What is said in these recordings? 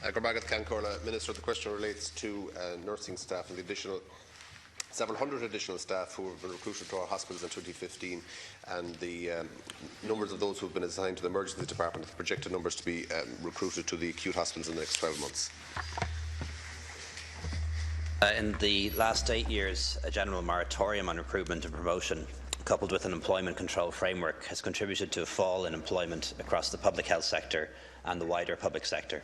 Minister, the question relates to nursing staff and the additional several hundred additional staff who have been recruited to our hospitals in 2015, and the numbers of those who have been assigned to the Emergency Department, the projected numbers to be recruited to the acute hospitals in the next 12 months. In the last 8 years, a general moratorium on recruitment and promotion, coupled with an employment control framework, has contributed to a fall in employment across the public health sector and the wider public sector.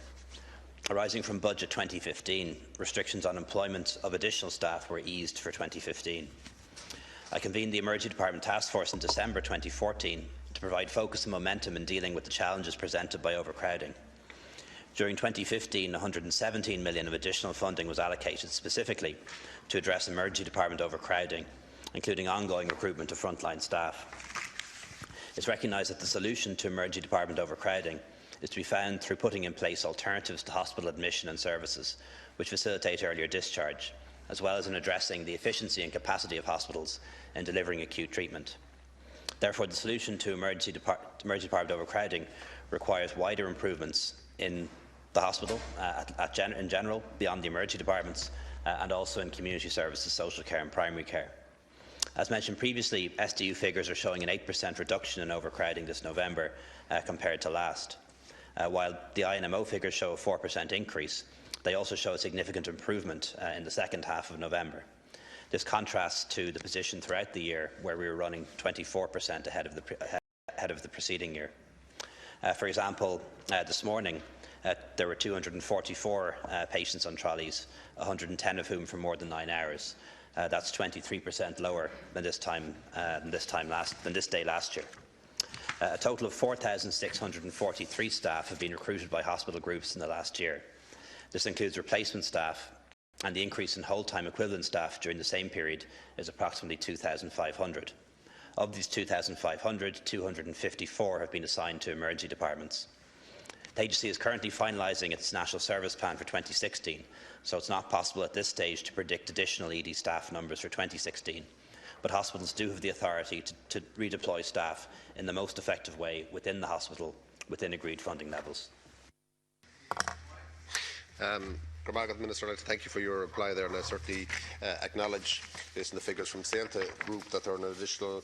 Arising from Budget 2015, restrictions on employment of additional staff were eased for 2015. I convened the Emergency Department Task Force in December 2014 to provide focus and momentum in dealing with the challenges presented by overcrowding. During 2015, 117 million of additional funding was allocated specifically to address Emergency Department overcrowding, including ongoing recruitment of frontline staff. It is recognised that the solution to Emergency Department overcrowding is to be found through putting in place alternatives to hospital admission and services, which facilitate earlier discharge, as well as in addressing the efficiency and capacity of hospitals in delivering acute treatment. Therefore, the solution to Emergency Department overcrowding requires wider improvements in the hospital in general, beyond the emergency departments, and also in community services, social care and primary care. As mentioned previously, SDU figures are showing an 8% reduction in overcrowding this November compared to last. While the INMO figures show a 4% increase, they also show a significant improvement in the second half of November. This contrasts to the position throughout the year, where we were running 24% ahead of the preceding year. For example, this morning there were 244 patients on trolleys, 110 of whom for more than 9 hours. That's 23% lower than this day last year. A total of 4,643 staff have been recruited by hospital groups in the last year. This includes replacement staff, and the increase in whole-time equivalent staff during the same period is approximately 2,500. Of these 2,500, 254 have been assigned to emergency departments. The agency is currently finalising its National Service Plan for 2016, so it's not possible at this stage to predict additional ED staff numbers for 2016. But hospitals do have the authority to redeploy staff in the most effective way within the hospital, within agreed funding levels. Minister, I'd like to thank you for your reply there, and I certainly acknowledge, based on the figures from Seán Group, that there are an additional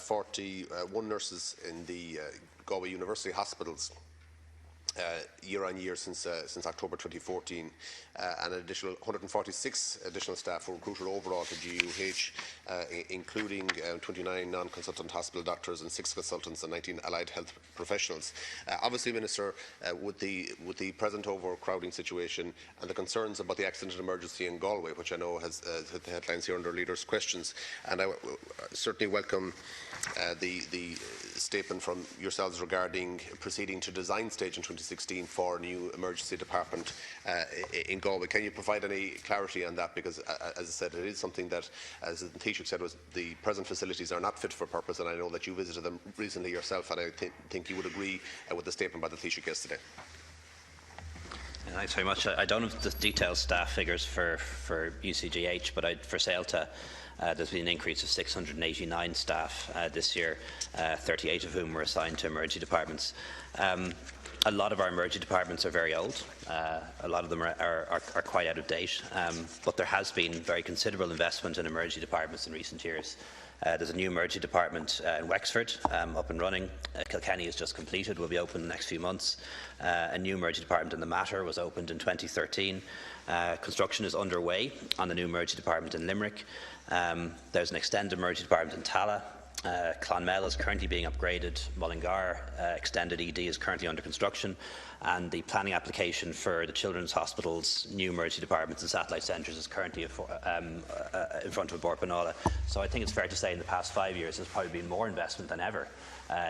41 nurses in the Galway University hospitals year on year since October 2014, and an additional 146 additional staff were recruited overall to GUH, including 29 non-consultant hospital doctors and 6 consultants and 19 allied health professionals. Obviously, Minister, with the present overcrowding situation and the concerns about the accident and emergency in Galway, which I know has hit the headlines here under leaders' questions, and I certainly welcome the statement from yourselves regarding proceeding to design stage in 2016 for a new emergency department in Galway. Can you provide any clarity on that? Because, as I said, it is something that, as the Taoiseach said, was the present facilities are not fit for purpose, and I know that you visited them recently yourself, and I think you would agree with the statement by the Taoiseach yesterday. Thanks very much. I don't have the detailed staff figures for UCGH, but for CELTA, there's been an increase of 689 staff this year, 38 of whom were assigned to emergency departments. A lot of our emergency departments are very old. A lot of them are quite out of date, but there has been very considerable investment in emergency departments in recent years. There's a new emergency department in Wexford up and running. Kilkenny is just completed, will be open in the next few months. A new emergency department in the Mater was opened in 2013. Construction is underway on the new emergency department in Limerick. There's an extended emergency department in Tala. Clonmel is currently being upgraded. Mullingar extended ED is currently under construction, and the planning application for the Children's Hospital's new emergency departments and satellite centres is currently in front of Bord Bonnalla. So I think it's fair to say in the past 5 years there's probably been more investment than ever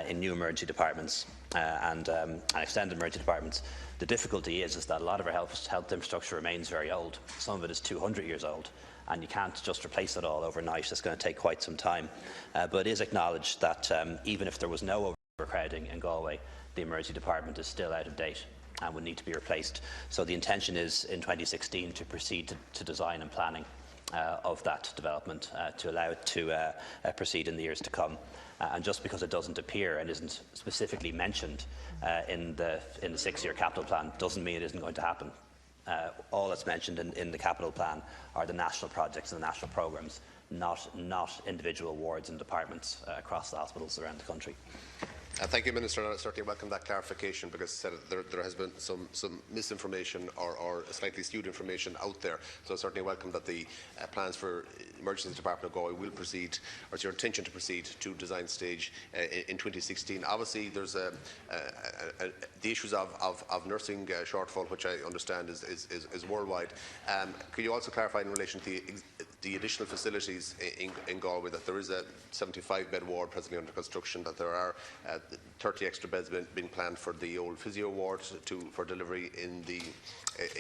in new emergency departments and extended emergency departments. The difficulty is that a lot of our health infrastructure remains very old. Some of it is 200 years old, and you can't just replace it all overnight. It's going to take quite some time. But it is acknowledged that even if there was no overcrowding in Galway, the emergency department is still out of date and would need to be replaced. So the intention is in 2016 to proceed to design and planning of that development to allow it to proceed in the years to come. and just because it doesn't appear and isn't specifically mentioned in the 6-year capital plan doesn't mean it isn't going to happen. All that's mentioned in the capital plan are the national projects and the national programmes, not individual wards and departments across the hospitals around the country. Thank you, Minister. And I certainly welcome that clarification, because there has been some misinformation or slightly skewed information out there. So I certainly welcome that the plans for Emergency Department of Galway will proceed, or it's your intention to proceed to design stage in 2016. Obviously, there's the issues of nursing shortfall, which I understand is worldwide. Could you also clarify in relation to the additional facilities in Galway, that there is a 75-bed ward presently under construction, that there are 30 extra beds being planned for the old physio ward for delivery in the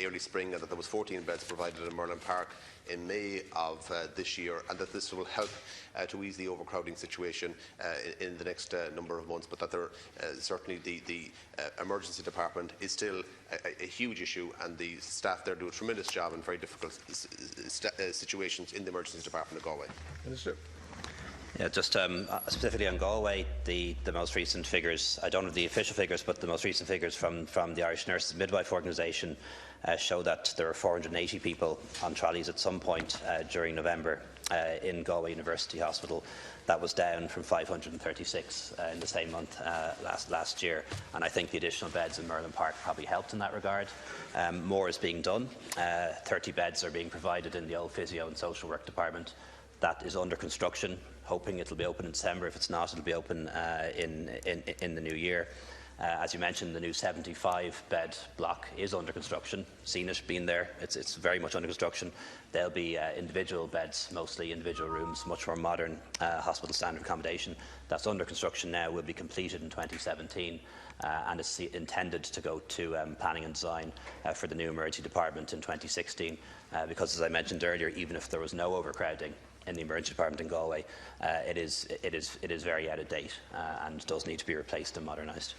early spring, and that there was 14 beds provided in Merlin Park in May of this year, and that this will help to ease the overcrowding situation in the next number of months, but that certainly the emergency department is still a huge issue, and the staff there do a tremendous job in very difficult situations in the emergency department of Galway. Minister. Yeah, just specifically on Galway, the most recent figures, I don't have the official figures, but the most recent figures from the Irish Nurses Midwife Organisation show that there are 480 people on trolleys at some point during November in Galway University Hospital. That was down from 536 in the same month last year, and I think the additional beds in Merlin Park probably helped in that regard. More is being done. 30 beds are being provided in the old physio and social work department. That is under construction, hoping it'll be open in December. If it's not, it'll be open in the new year. As you mentioned, the new 75-bed block is under construction. Seen it, been there. It's very much under construction. There'll be individual beds, mostly individual rooms, much more modern hospital standard accommodation. That's under construction now, will be completed in 2017, and is intended to go to planning and design for the new emergency department in 2016. Because, as I mentioned earlier, even if there was no overcrowding in the emergency department in Galway, it is very out of date and does need to be replaced and modernised.